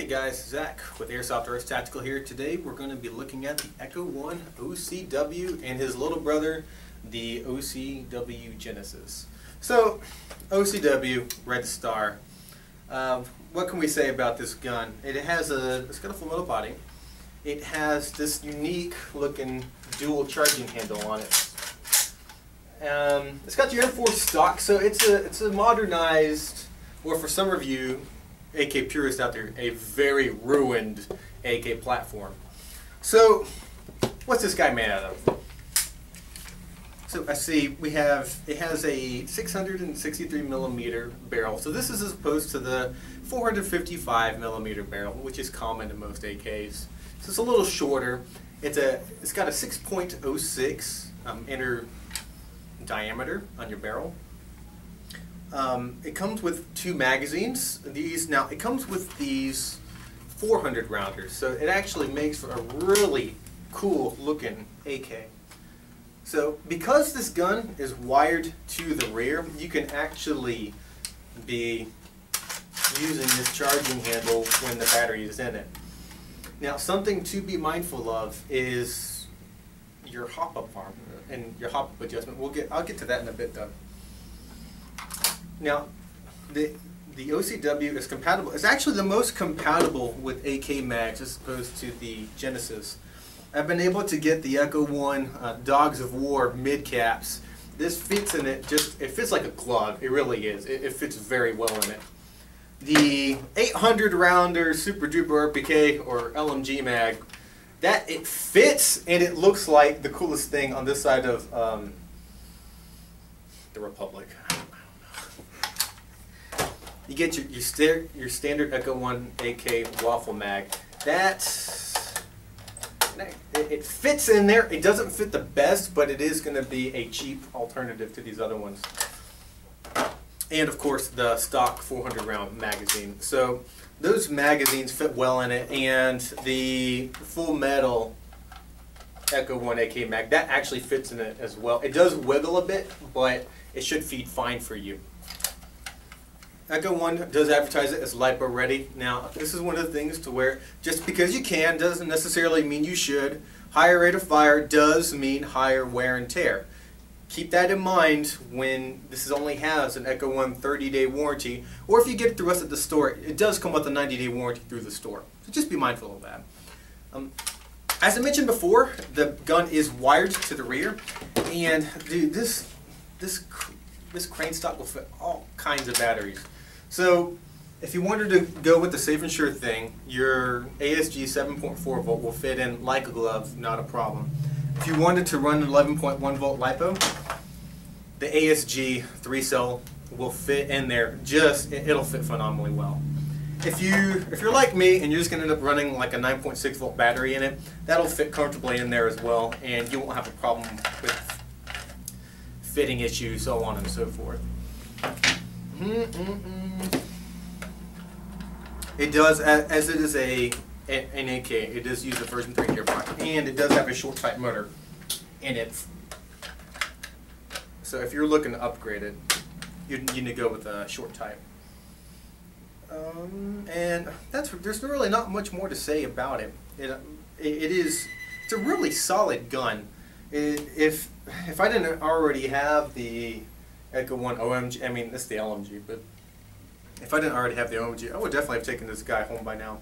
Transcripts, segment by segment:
Hey guys, Zach with Airsoft Arts Tactical here. Today we're going to be looking at the Echo One OCW and his little brother, the OCW Genesis. So, OCW, Red Star. What can we say about this gun? It's got a full metal body. It has this unique looking dual charging handle on it. It's got the Air Force stock, so it's a modernized, or for some of you AK purists out there, a very ruined AK platform. So, what's this guy made out of? So I see it has a 663 millimeter barrel. So this is as opposed to the 455 millimeter barrel, which is common in most AKs. So it's a little shorter. It's got a 6.06 inner diameter on your barrel. It comes with two magazines. It comes with these 400 rounders, so it actually makes for a really cool looking AK. So because this gun is wired to the rear, you can actually be using this charging handle when the battery is in it. Now, something to be mindful of is your hop-up arm and your hop-up adjustment. I'll get to that in a bit though. Now, the OCW is compatible. It's actually the most compatible with AK mags as opposed to the Genesis. I've been able to get the Echo One Dogs of War mid caps. This fits in it it fits like a glove. It really is. It fits very well in it. The 800 rounder Super Duper RPK or LMG mag, it fits and it looks like the coolest thing on this side of the Republic. You get your standard Echo One AK waffle mag. It fits in there. It doesn't fit the best, but it is going to be a cheap alternative to these other ones. And of course, the stock 400 round magazine. So those magazines fit well in it, and the full metal Echo One AK mag that actually fits in it as well. It does wiggle a bit, but it should feed fine for you. Echo One does advertise it as LiPo ready. Now, this is one of the things to where just because you can doesn't necessarily mean you should. Higher rate of fire does mean higher wear and tear. Keep that in mind when this only has an Echo One 30-day warranty, or if you get it through us at the store, it does come with a 90-day warranty through the store. So just be mindful of that. As I mentioned before, the gun is wired to the rear, and dude, this crane stock will fit all kinds of batteries. So if you wanted to go with the safe and sure thing, your ASG 7.4 volt will fit in like a glove, not a problem. If you wanted to run an 11.1 volt LiPo, the ASG 3-cell will fit in there. It'll fit phenomenally well. If you're like me and you're just going to end up running like a 9.6 volt battery in it, that'll fit comfortably in there as well, and you won't have a problem with fitting issues, so on and so forth. It does, as it is an AK, it does use the version 3 gearbox, and it does have a short type motor in it. So if you're looking to upgrade it, you need to go with a short type. And there's really not much more to say about it. It's a really solid gun. If I didn't already have the Echo One OMG, I mean, it's the LMG, but if I didn't already have the OMG, I would definitely have taken this guy home by now.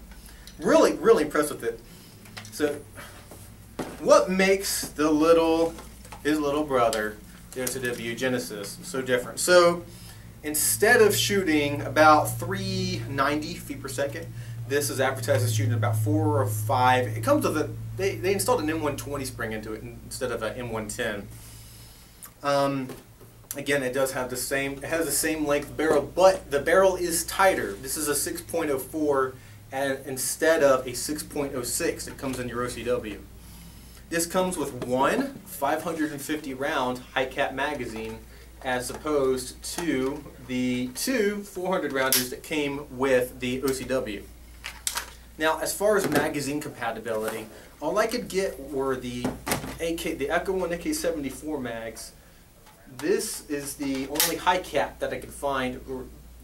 Really, really impressed with it. So, what makes his little brother, the OCW Genesis, so different? So, instead of shooting about 390 feet per second, this is advertised as shooting about 4 or 5. It comes with they installed an M120 spring into it instead of an M110. Again, it has the same length barrel, but the barrel is tighter. This is a 6.04 instead of a 6.06 that comes in your OCW. This comes with one 550 round high cap magazine as opposed to the two 400 rounders that came with the OCW. Now, as far as magazine compatibility, all I could get were the Echo One AK-74 mags. This is the only high cap that I could find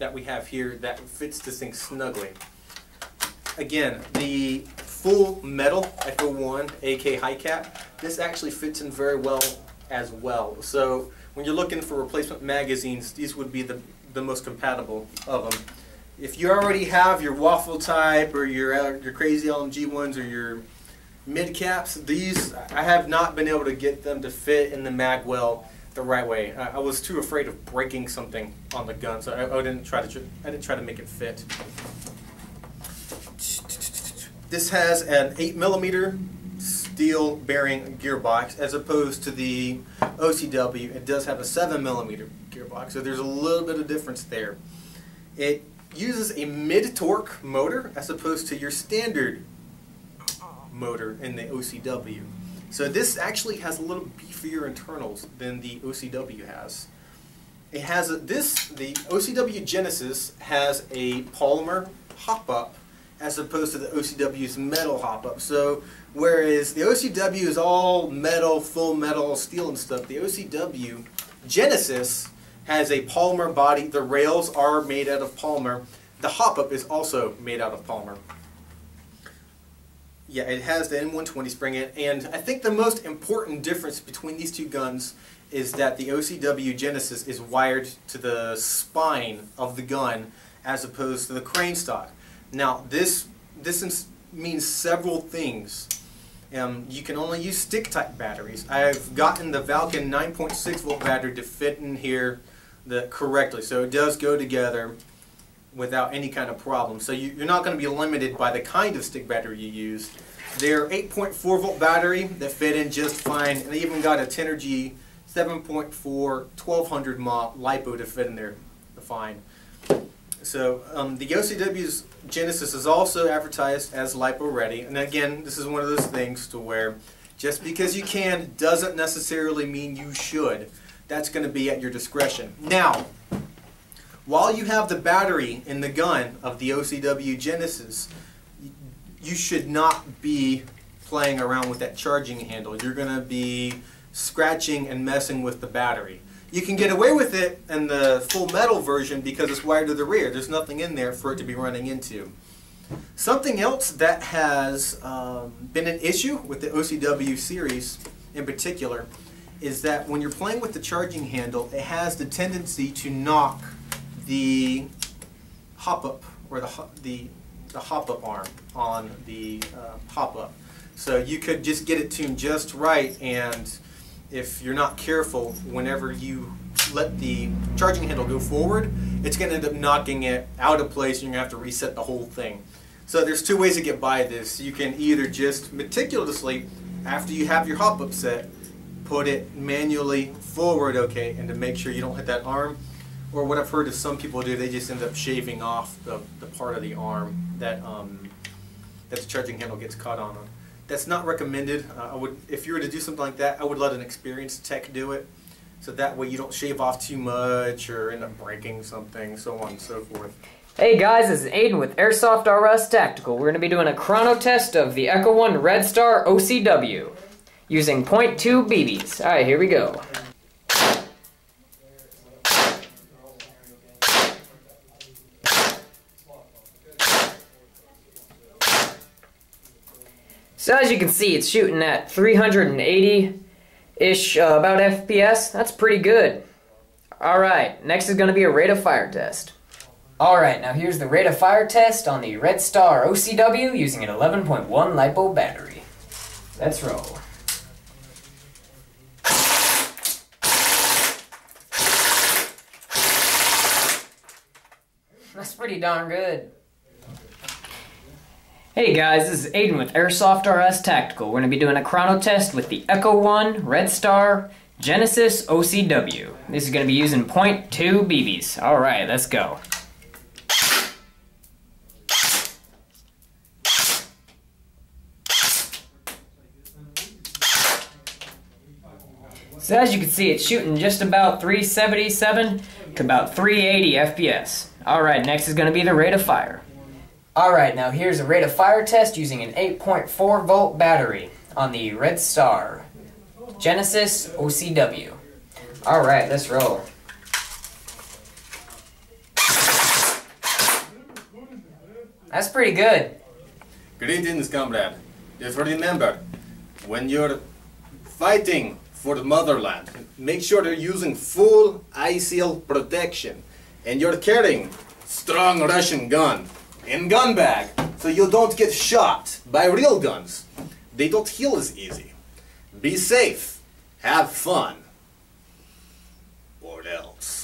that we have here that fits this thing snugly. again, the full metal Echo 1 AK high cap, this actually fits in very well as well. So when you're looking for replacement magazines, these would be the most compatible of them. If you already have your waffle type or your crazy LMG ones or your mid caps, these I have not been able to get them to fit in the mag well the right way. I was too afraid of breaking something on the gun, so I didn't try to make it fit. This has an 8mm steel bearing gearbox as opposed to the OCW. It does have a 7mm gearbox, so there's a little bit of difference there. It uses a mid-torque motor as opposed to your standard motor in the OCW. So this actually has a little beefier internals than the OCW has. It has the OCW Genesis has a polymer hop-up as opposed to the OCW's metal hop-up. So whereas the OCW is all metal, full metal, steel and stuff, the OCW Genesis has a polymer body. The rails are made out of polymer. The hop-up is also made out of polymer. Yeah, it has the M120 spring in it, and I think the most important difference between these two guns is that the OCW Genesis is wired to the spine of the gun as opposed to the crane stock. Now, this means several things. You can only use stick-type batteries. I've gotten the Valken 9.6 volt battery to fit in here correctly, so it does go together without any kind of problem. So you're not going to be limited by the kind of stick battery you use. They're 8.4 volt battery that fit in just fine, and they even got a Tenergy 7.4 1200 mAh LiPo to fit in there fine. So the OCW's Genesis is also advertised as LiPo ready, and again, this is one of those things to where just because you can doesn't necessarily mean you should. That's going to be at your discretion. Now, while you have the battery in the gun of the OCW Genesis, you should not be playing around with that charging handle. You're going to be scratching and messing with the battery. You can get away with it in the full metal version because it's wired to the rear. There's nothing in there for it to be running into. Something else that has been an issue with the OCW series in particular is that when you're playing with the charging handle, it has the tendency to knock the hop-up or the hop-up arm on the hop-up. So you could just get it tuned just right, and if you're not careful, whenever you let the charging handle go forward, it's going to end up knocking it out of place and you're going to have to reset the whole thing. So there's two ways to get by this. You can either just meticulously, after you have your hop-up set, put it manually forward, okay, and to make sure you don't hit that arm. Or what I've heard is some people do, they just end up shaving off the part of the arm that the charging handle gets caught on. That's not recommended. If you were to do something like that, I would let an experienced tech do it, so that way you don't shave off too much or end up breaking something, so on and so forth. Hey guys, this is Aiden with Airsoft RS Tactical. We're going to be doing a chrono test of the Echo 1 Red Star OCW using .2 BBs. Alright, here we go. So as you can see, it's shooting at 380-ish about FPS. That's pretty good. Alright, next is going to be a rate of fire test. Alright, now here's the rate of fire test on the Red Star OCW using an 11.1 LiPo battery. Let's roll. That's pretty darn good. Hey guys, this is Aiden with Airsoft RS Tactical. We're going to be doing a chrono test with the Echo 1 Red Star Genesis OCW. This is going to be using .2 BBs. Alright, let's go. So as you can see, it's shooting just about 377 to about 380 FPS. Alright, next is going to be the rate of fire. Alright, now here's a rate of fire test using an 8.4 volt battery on the Red Star Genesis OCW. Alright, let's roll. That's pretty good. Greetings, comrade. Just remember, when you're fighting for the motherland, make sure you're using full ISIL protection. And you're carrying strong Russian gun in gun bag, so you don't get shot by real guns. They don't heal as easy. Be safe. Have fun. Or else.